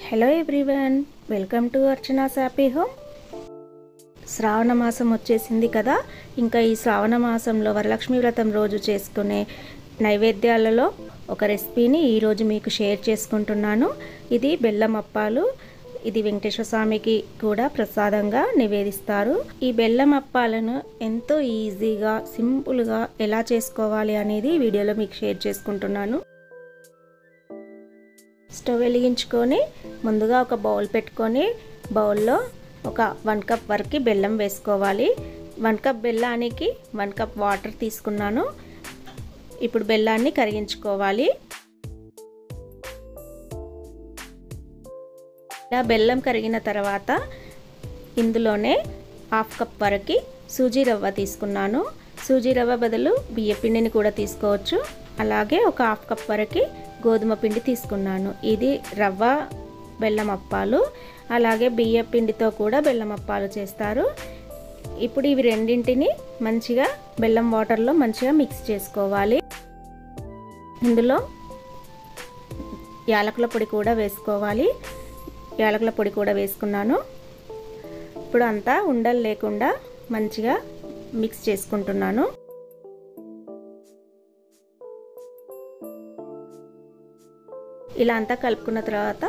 Hello everyone, welcome to Archana's happy home. శ్రావణ మాసం వచ్చేసింది కదా. ఇంకా ఈ శ్రావణ మాసంలో వరలక్ష్మి వ్రతం రోజు చేసుకునే నైవేద్యాలలో ఒక రెసిపీని ఈరోజు మీకు షేర్ చేసుకుంటున్నాను. ఇది బెల్లం అప్పాలు. ఇది వెంకటేశ్వర స్వామికి కూడా ప్రసాదంగా నివేదిస్తారు. ఈ బెల్లం అప్పాలను ఎంతో ఈజీగా సింపుల్గా ఎలా చేసుకోవాలి అనేది ఈ వీడియోలో మీకు షేర్ చేసుకుంటున్నాను. స్టవ్ వెలిగించుకొని ముందుగా ఒక బౌల్ పెట్టుకొని బౌల్లో ఒక 1 కప్ వరకు బెల్లం వేసుకోవాలి. 1 కప్ బెల్లానికి 1 కప్ వాటర్ తీసుకున్నాను. ఇప్పుడు బెల్లాన్ని కరిగించుకోవాలి. ఇలా బెల్లం కరిగిన తర్వాత ఇందులోనే 1/2 కప్ వరకు సూజీ రవ్వ తీసుకున్నాను. సూజీ రవ్వ బదులు బియ్య పిండిని కూడా తీసుకోవచ్చు. అలాగే ఒక 1/2 కప్ వరకు గోధుమ పిండి తీసుకున్నాను. ఇది రవ్వ బెల్లం అప్పాలు. అలాగే బియ్య పిండితో కూడా బెల్లం అప్పాలు చేస్తారు. ఇప్పుడు ఇవి రెండింటిని మంచిగా బెల్లం వాటర్లో మంచిగా మిక్స్ చేసుకోవాలి. ఇందులో యాలకుల పొడి కూడా వేసుకోవాలి. యాలకుల పొడి కూడా వేసుకున్నాను. ఇప్పుడు అంతా ఉండలు లేకుండా మంచిగా మిక్స్ చేసుకుంటున్నాను. ఇలా అంతా కలుపుకున్న తర్వాత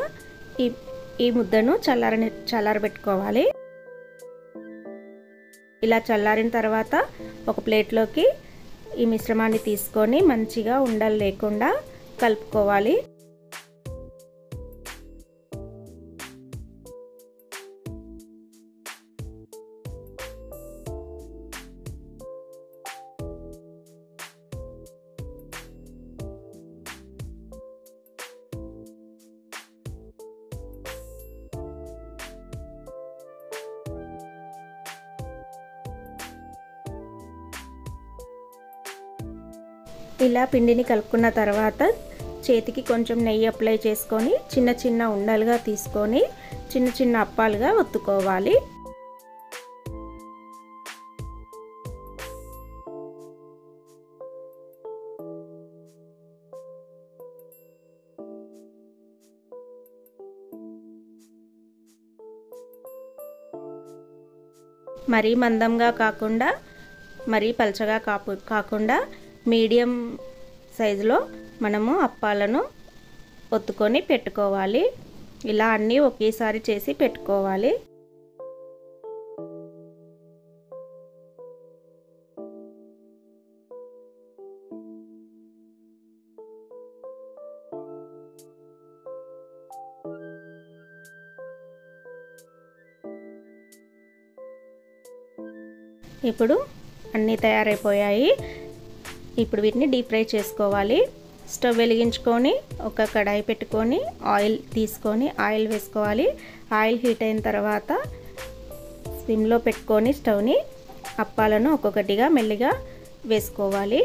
ఈ ముద్దను చల్లారబెట్టుకోవాలి. ఇలా చల్లారిన తర్వాత ఒక ప్లేట్లోకి ఈ మిశ్రమాన్ని తీసుకొని మంచిగా ఉండలు లేకుండా కలుపుకోవాలి. ఇలా పిండిని కలుపుకున్న తర్వాత చేతికి కొంచెం నెయ్యి అప్లై చేసుకొని చిన్న చిన్న ఉండలుగా తీసుకొని చిన్న చిన్న అప్పాలుగా ఒత్తుకోవాలి. మరీ మందంగా కాకుండా మరీ పలచగా కాకుండా మీడియం సైజులో మనము అప్పాలను ఒత్తుకొని పెట్టుకోవాలి. ఇలా అన్నీ ఒకేసారి చేసి పెట్టుకోవాలి. ఇప్పుడు అన్నీ తయారైపోయాయి. ఇప్పుడు వీటిని డీప్ ఫ్రై చేసుకోవాలి. స్టవ్ వెలిగించుకొని ఒక కడాయి పెట్టుకొని ఆయిల్ తీసుకొని ఆయిల్ వేసుకోవాలి. ఆయిల్ హీట్ అయిన తర్వాత సిమ్లో పెట్టుకొని స్టవ్ని అప్పాలను ఒక్కొక్కటిగా మెల్లిగా వేసుకోవాలి.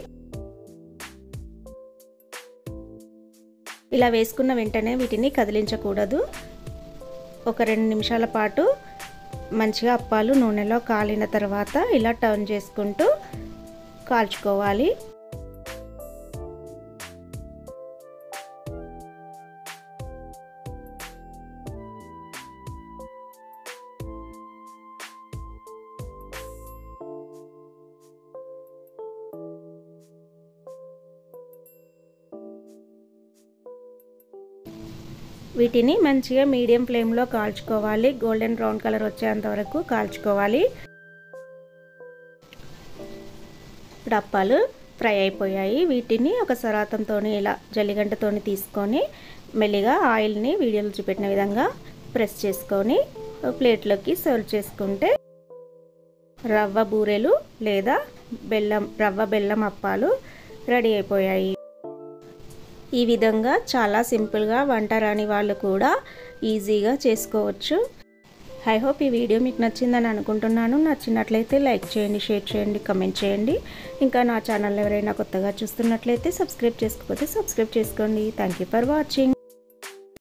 ఇలా వేసుకున్న వెంటనే వీటిని కదిలించకూడదు. ఒక 2 నిమిషాల పాటు మంచిగా అప్పాలు నూనెలో కాలిన తర్వాత ఇలా టర్న్ చేసుకుంటూ కాల్చుకోవాలి. వీటిని మంచిగా మీడియం ఫ్లేమ్లో కాల్చుకోవాలి. గోల్డెన్ బ్రౌన్ కలర్ వచ్చేంత వరకు కాల్చుకోవాలి. ఇప్పుడు అప్పాలు ఫ్రై అయిపోయాయి. వీటిని ఒక సరాతంతో ఇలా జల్లిగంటతో తీసుకొని మెల్లిగా ఆయిల్ని వీడియోలో చూపెట్టిన విధంగా ప్రెస్ చేసుకొని ప్లేట్లోకి సర్వ్ చేసుకుంటే రవ్వ బూరెలు లేదా రవ్వ బెల్లం అప్పాలు రెడీ అయిపోయాయి. ఈ విధంగా చాలా సింపుల్గా వంట రాని వాళ్ళు కూడా ఈజీగా చేసుకోవచ్చు. ఐ హోప్ ఈ వీడియో మీకు నచ్చిందని అనుకుంటున్నాను. నచ్చినట్లయితే లైక్ చేయండి, షేర్ చేయండి, కమెంట్ చేయండి. ఇంకా నా ఛానల్ ఎవరైనా కొత్తగా చూస్తున్నట్లయితే సబ్స్క్రైబ్ చేసుకోకపోతే సబ్స్క్రైబ్ చేసుకోండి. Thank you for watching.